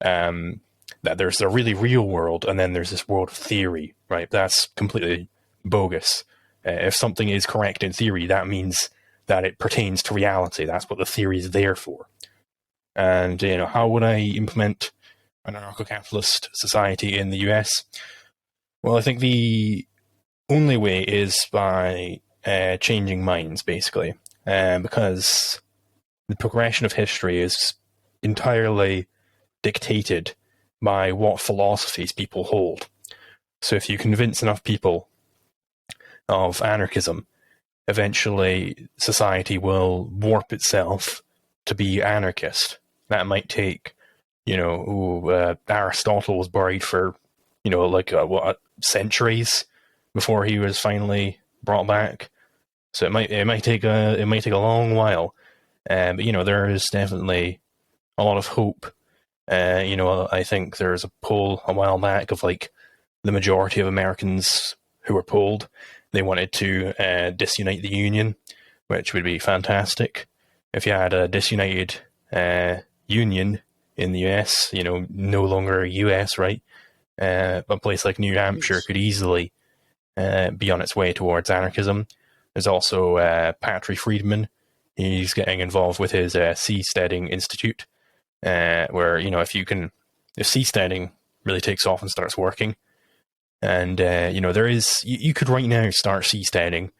that there's a really real world and then there's this world of theory, right? That's completely bogus. If something is correct in theory, that means that it pertains to reality. That's what the theory is there for. And, how would I implement an anarcho-capitalist society in the US? Well, I think the only way is by changing minds, basically, because the progression of history is entirely dictated by what philosophies people hold. So if you convince enough people of anarchism, eventually society will warp itself to be anarchist. That might take, Aristotle was buried for, centuries before he was finally brought back. So it might take a long while, but there is definitely a lot of hope. I think there's a poll a while back of like the majority of Americans who were polled, they wanted to disunite the Union, which would be fantastic. If you had a disunited Union in the US, no longer US, right? A place like New Hampshire could easily be on its way towards anarchism. There's also Patrick Friedman. He's getting involved with his seasteading institute, where, if seasteading really takes off and starts working, and, you could right now start seasteading,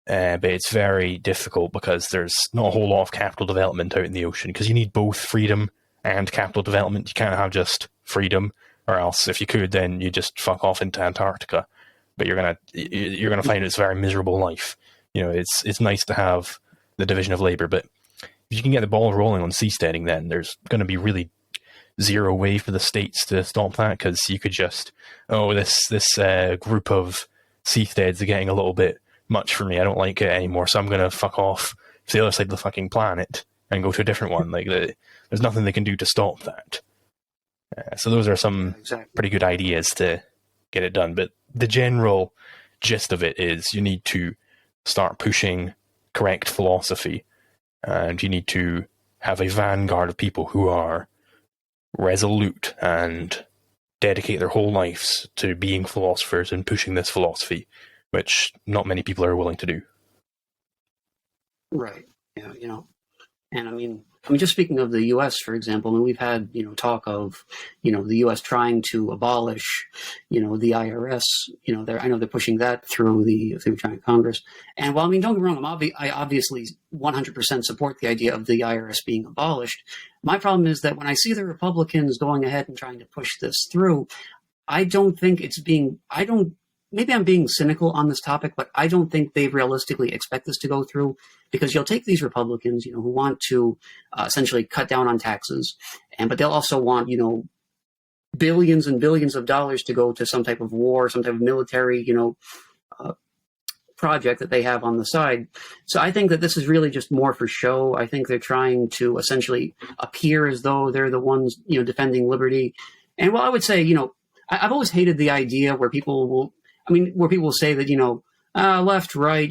but it's very difficult because there's not a whole lot of capital development out in the ocean, because you need both freedom and capital development. You can't have just freedom, or else if you could, then you just fuck off into Antarctica. But you're gonna find it's a very miserable life. It's nice to have the division of labor, but if you can get the ball rolling on seasteading, then there's going to be really zero way for the states to stop that, because you could just, this group of seasteads are getting a little bit much for me. I don't like it anymore, so I'm going to fuck off to the other side of the fucking planet and go to a different one. Like, there's nothing they can do to stop that. So those are some pretty good ideas to get it done. But the general gist of it is you need to start pushing correct philosophy, and you need to have a vanguard of people who are resolute and dedicate their whole lives to being philosophers and pushing this philosophy, which not many people are willing to do. Right. Yeah, and I mean, just speaking of the U.S., for example, we've had, talk of, the U.S. trying to abolish, the IRS. I know they're pushing that through giant Congress. And while, don't get me wrong, I obviously 100% support the idea of the IRS being abolished. My problem is that when I see the Republicans going ahead and trying to push this through, I don't think maybe I'm being cynical on this topic, but I don't think they realistically expect this to go through, because you'll take these Republicans, who want to essentially cut down on taxes, but they'll also want, billions and billions of dollars to go to some type of war, some type of military, project that they have on the side. So I think that this is really just more for show. I think they're trying to essentially appear as though they're the ones, defending liberty. And I would say, I've always hated the idea where people will say that, left, right,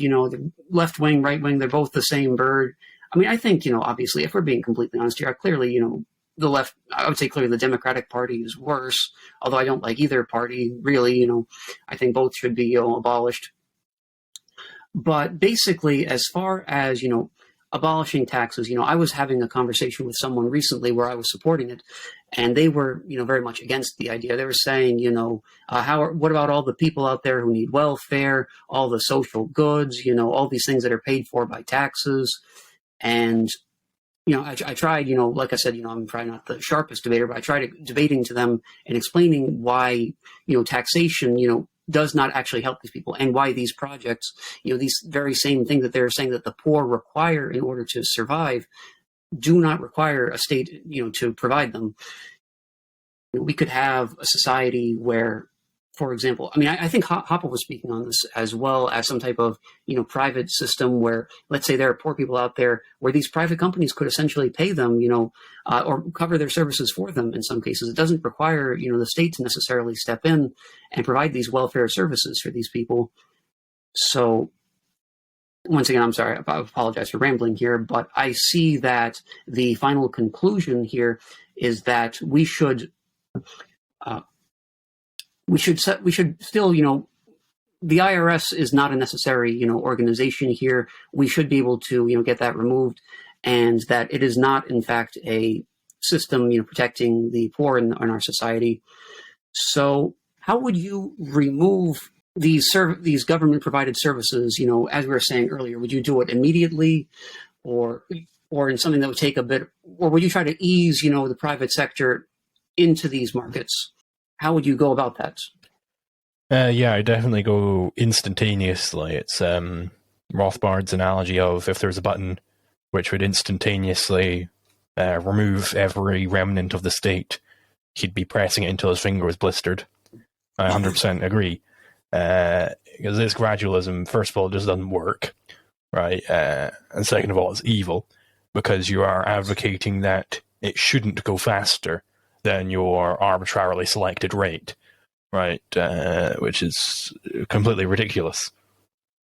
left wing, right wing, they're both the same bird. I think, obviously, if we're being completely honest here, clearly, the left, I would say clearly the Democratic Party is worse, although I don't like either party, really. I think both should be abolished. But basically, as far as, abolishing taxes, I was having a conversation with someone recently where I was supporting it, and they were, very much against the idea. They were saying, what about all the people out there who need welfare, all the social goods, all these things that are paid for by taxes. And, I tried, like I said, I'm probably not the sharpest debater, but I tried debating to them and explaining why, taxation, does not actually help these people, and why these projects, these very same things that they're saying that the poor require in order to survive, do not require a state, to provide them. We could have a society where, for example, I think Hopper was speaking on this, as well as some type of, private system where, let's say there are poor people out there where these private companies could essentially pay them, or cover their services for them in some cases. It doesn't require, the state to necessarily step in and provide these welfare services for these people. So once again, I'm sorry, I apologize for rambling here, but I see that the final conclusion here is that we should still, the IRS is not a necessary, organization here. We should be able to, get that removed, and that it is not, in fact, a system, protecting the poor in our society. So, how would you remove these government-provided services? As we were saying earlier, would you do it immediately, or in something that would take a bit, or would you try to ease, the private sector into these markets? How would you go about that? Yeah, I definitely go instantaneously. It's Rothbard's analogy of if there's a button which would instantaneously remove every remnant of the state, he'd be pressing it until his finger was blistered. I 100% agree. Because this gradualism, first of all, just doesn't work, right? And second of all, it's evil, because you are advocating that it shouldn't go faster than your arbitrarily selected rate, right? Which is completely ridiculous.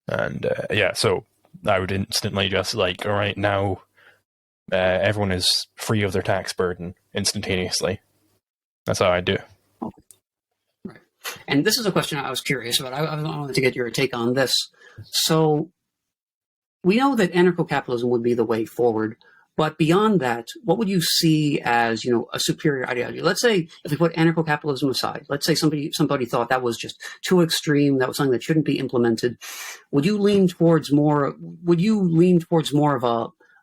And so I would instantly just all right, now everyone is free of their tax burden instantaneously. That's how I do. Right. And this is a question I was curious about. I wanted to get your take on this. So we know that anarcho-capitalism would be the way forward. But beyond that, what would you see as, a superior ideology? Let's say, if we put anarcho-capitalism aside, let's say somebody thought that was just too extreme, that was something that shouldn't be implemented. Would you lean towards more of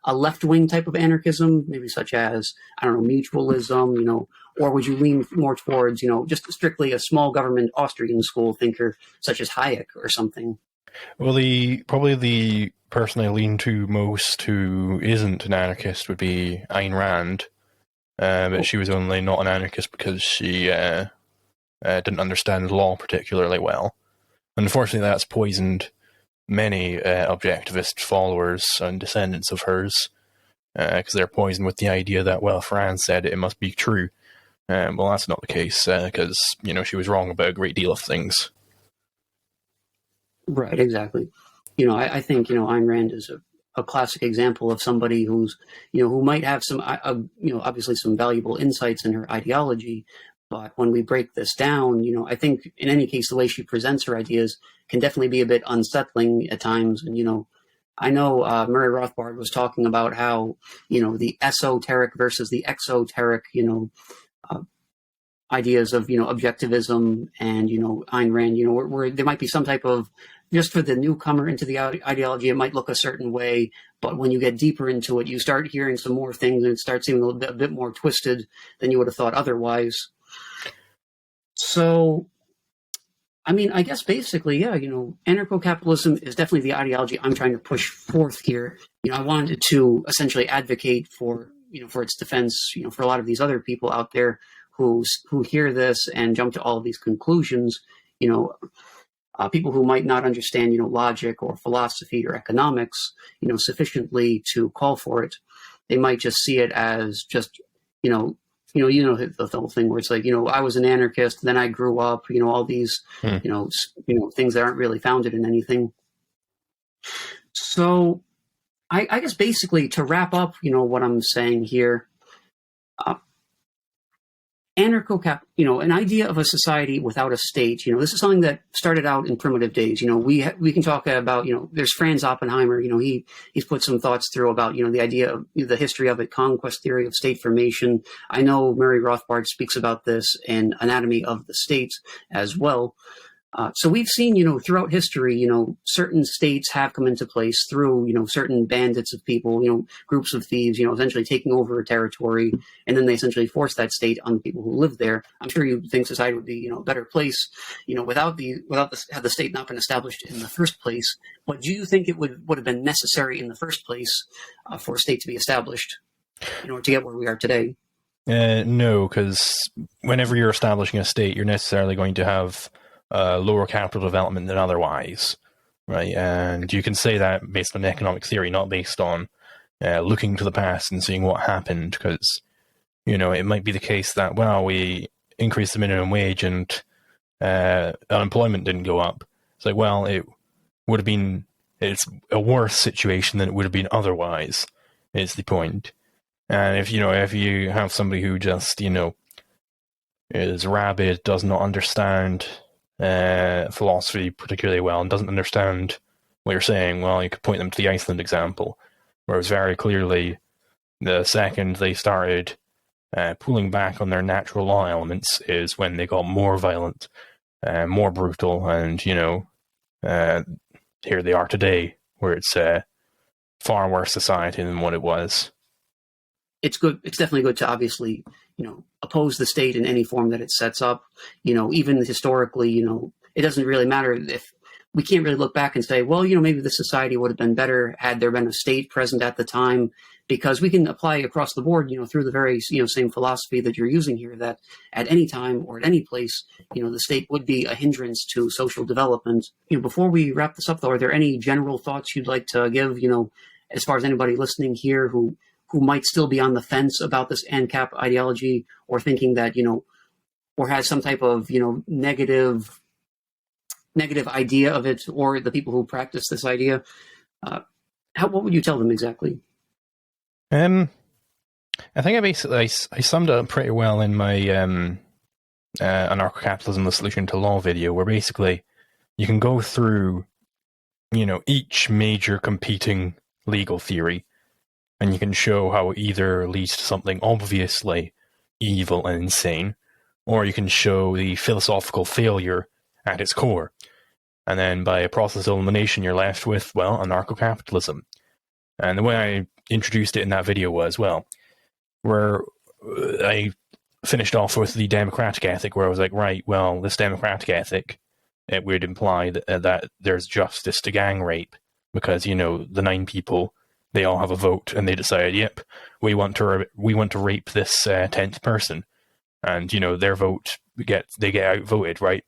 a left-wing type of anarchism, maybe such as, mutualism, or would you lean more towards, just strictly a small government Austrian school thinker, such as Hayek or something? Well, probably the person I lean to most who isn't an anarchist would be Ayn Rand, but she was only not an anarchist because she didn't understand law particularly well. Unfortunately, that's poisoned many objectivist followers and descendants of hers, because they're poisoned with the idea that, well, if Rand said it, it must be true. Well, that's not the case, because she was wrong about a great deal of things. Right, exactly. I think, Ayn Rand is a classic example of somebody who might have some, obviously some valuable insights in her ideology. But when we break this down, I think in any case, the way she presents her ideas can definitely be a bit unsettling at times. And, I know Murray Rothbard was talking about how, the esoteric versus the exoteric, ideas of, objectivism and, Ayn Rand, where there might be some type of, just for the newcomer into the ideology, it might look a certain way, but when you get deeper into it, you start hearing some more things and it starts seeming a bit more twisted than you would have thought otherwise. So, I guess basically, yeah, anarcho-capitalism is definitely the ideology I'm trying to push forth here. I wanted to essentially advocate for, for its defense, for a lot of these other people out there who hear this and jump to all of these conclusions, people who might not understand, logic or philosophy or economics, sufficiently to call for it. They might just see it as just, the whole thing where it's like, I was an anarchist, then I grew up, all these, things that aren't really founded in anything. So I guess basically to wrap up, what I'm saying here, an idea of a society without a state, this is something that started out in primitive days. We can talk about, there's Franz Oppenheimer, he's put some thoughts through about, the idea of the history of it, conquest theory of state formation. I know Murray Rothbard speaks about this in Anatomy of the State as well. So we've seen, throughout history, certain states have come into place through, certain bandits of people, groups of thieves, essentially taking over a territory, and then they essentially force that state on the people who live there. I'm sure you think society would be, a better place, had the state not been established in the first place. But do you think it would have been necessary in the first place for a state to be established in order to get where we are today? No, because whenever you're establishing a state, you're necessarily going to have lower capital development than otherwise, right? And you can say that based on economic theory, not based on looking to the past and seeing what happened, because, it might be the case that, well, we increased the minimum wage and unemployment didn't go up. It's like, well, it would have been it's a worse situation than it would have been otherwise, is the point. And if you have somebody who just, is rabid, does not understand philosophy particularly well, and doesn't understand what you're saying, well, you could point them to the Iceland example, where it was very clearly the second they started pulling back on their natural law elements is when they got more violent, more brutal, and, here they are today, where it's a far worse society than what it was. It's good. It's definitely good to obviously, oppose the state in any form that it sets up. Even historically, it doesn't really matter if we can't really look back and say, well, maybe the society would have been better had there been a state present at the time, because we can apply across the board, through the very, same philosophy that you're using here, that at any time or at any place, the state would be a hindrance to social development. Before we wrap this up, though, are there any general thoughts you'd like to give, as far as anybody listening here who might still be on the fence about this ANCAP ideology, or thinking that, or has some type of, negative idea of it, or the people who practice this idea? What would you tell them exactly? I think I summed it up pretty well in my Anarcho-capitalism, the solution to law video, where basically you can go through, each major competing legal theory, and you can show how it either leads to something obviously evil and insane, or you can show the philosophical failure at its core. And then by a process of elimination, you're left with, well, anarcho-capitalism. And the way I introduced it in that video was, well, where I finished off with the democratic ethic, where I was like, right, well, this democratic ethic, it would imply that there's justice to gang rape, because, the 9 people, they all have a vote, and they decide, yep, we want to rape this 10th person, and their vote they get outvoted, right?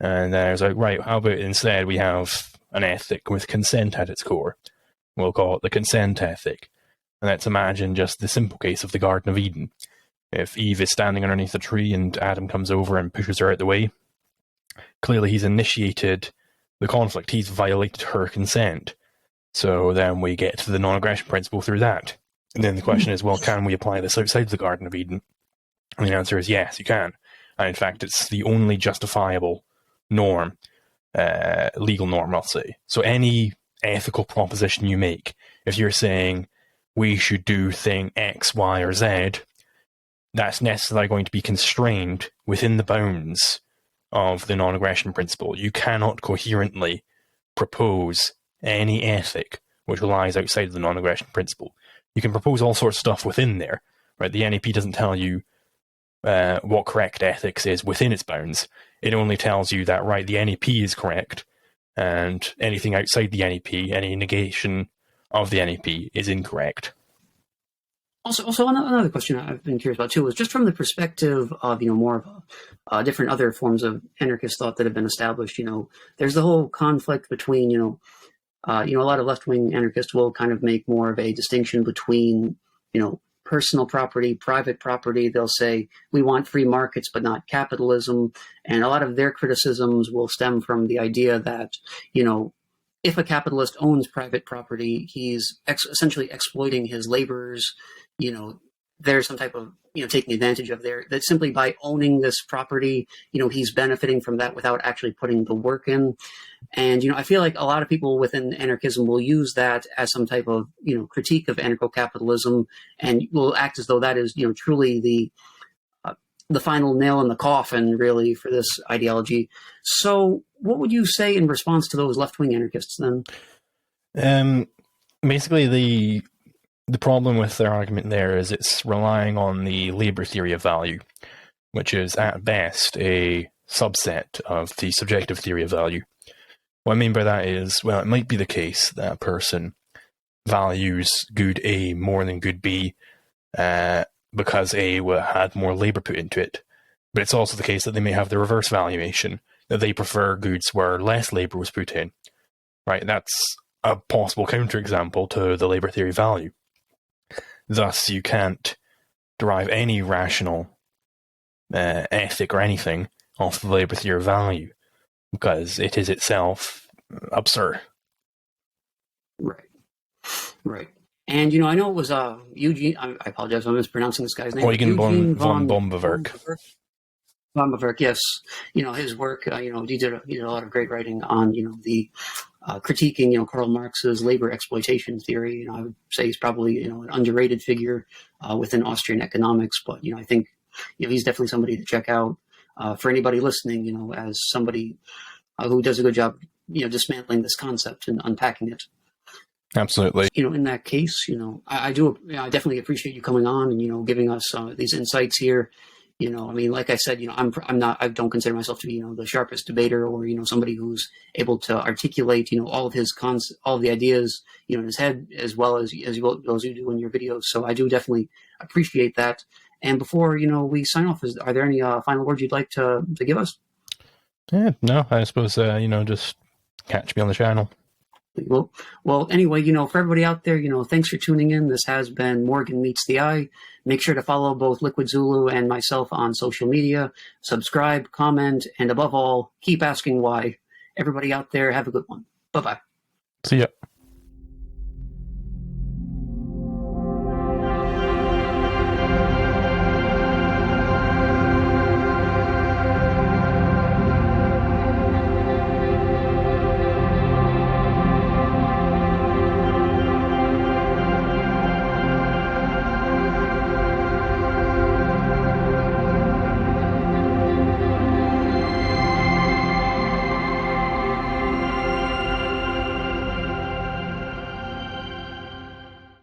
And then I was like, right, how about instead we have an ethic with consent at its core? We'll call it the consent ethic. And let's imagine just the simple case of the Garden of Eden. If Eve is standing underneath a tree and Adam comes over and pushes her out the way, clearly he's initiated the conflict. He's violated her consent. So then we get to the non-aggression principle through that. And then the question is, well, can we apply this outside of the Garden of Eden? And the answer is yes, you can. And in fact, it's the only justifiable norm, legal norm, I'll say. So any ethical proposition you make, if you're saying we should do thing X, Y, or Z, that's necessarily going to be constrained within the bounds of the non-aggression principle. You cannot coherently propose any ethic which lies outside of the non-aggression principle. You can propose all sorts of stuff within there, right? The NAP doesn't tell you what correct ethics is within its bounds. It only tells you that, right, the NAP is correct, and anything outside the NAP, any negation of the NAP, is incorrect. Also, another question I've been curious about too is just from the perspective of more of different other forms of anarchist thought that have been established. There's the whole conflict between a lot of left-wing anarchists will kind of make more of a distinction between personal property, private property. They'll say we want free markets but not capitalism, and a lot of their criticisms will stem from the idea that if a capitalist owns private property, he's essentially exploiting his laborers. There's some type of taking advantage of that simply by owning this property, he's benefiting from that without actually putting the work in. And I feel like a lot of people within anarchism will use that as some type of critique of anarcho-capitalism, and will act as though that is truly the final nail in the coffin, really, for this ideology. So what would you say in response to those left-wing anarchists then? Basically, the problem with their argument there is it's relying on the labor theory of value, which is at best a subset of the subjective theory of value. What I mean by that is, well, it might be the case that a person values good A more than good B because A had more labor put into it. But it's also the case that they may have the reverse valuation, that they prefer goods where less labor was put in. Right? That's a possible counterexample to the labor theory value. Thus, you can't derive any rational ethic or anything off the labor theory value, because it is itself absurd. Right. Right. And, I know it was Eugene, I apologize if I'm mispronouncing this guy's name, Eugen Eugene von von Bombewerk. Bombewerk, yes. His work, he did a lot of great writing on, the critiquing, Karl Marx's labor exploitation theory. I would say he's probably, an underrated figure within Austrian economics, but, I think, he's definitely somebody to check out for anybody listening, as somebody who does a good job, dismantling this concept and unpacking it. Absolutely. In that case, I I definitely appreciate you coming on and, giving us these insights here. Like I said, I don't consider myself to be, the sharpest debater or, somebody who's able to articulate, all of his all of the ideas, in his head as well as you do in your videos. So I do definitely appreciate that. And before, we sign off, are there any final words you'd like to give us? Yeah, no, I suppose, just catch me on the channel. Well, anyway, for everybody out there, thanks for tuning in. This has been Morgan Meets the Eye. Make sure to follow both LiquidZulu and myself on social media. Subscribe, comment, and above all, keep asking why. Everybody out there, have a good one. Bye-bye. See ya.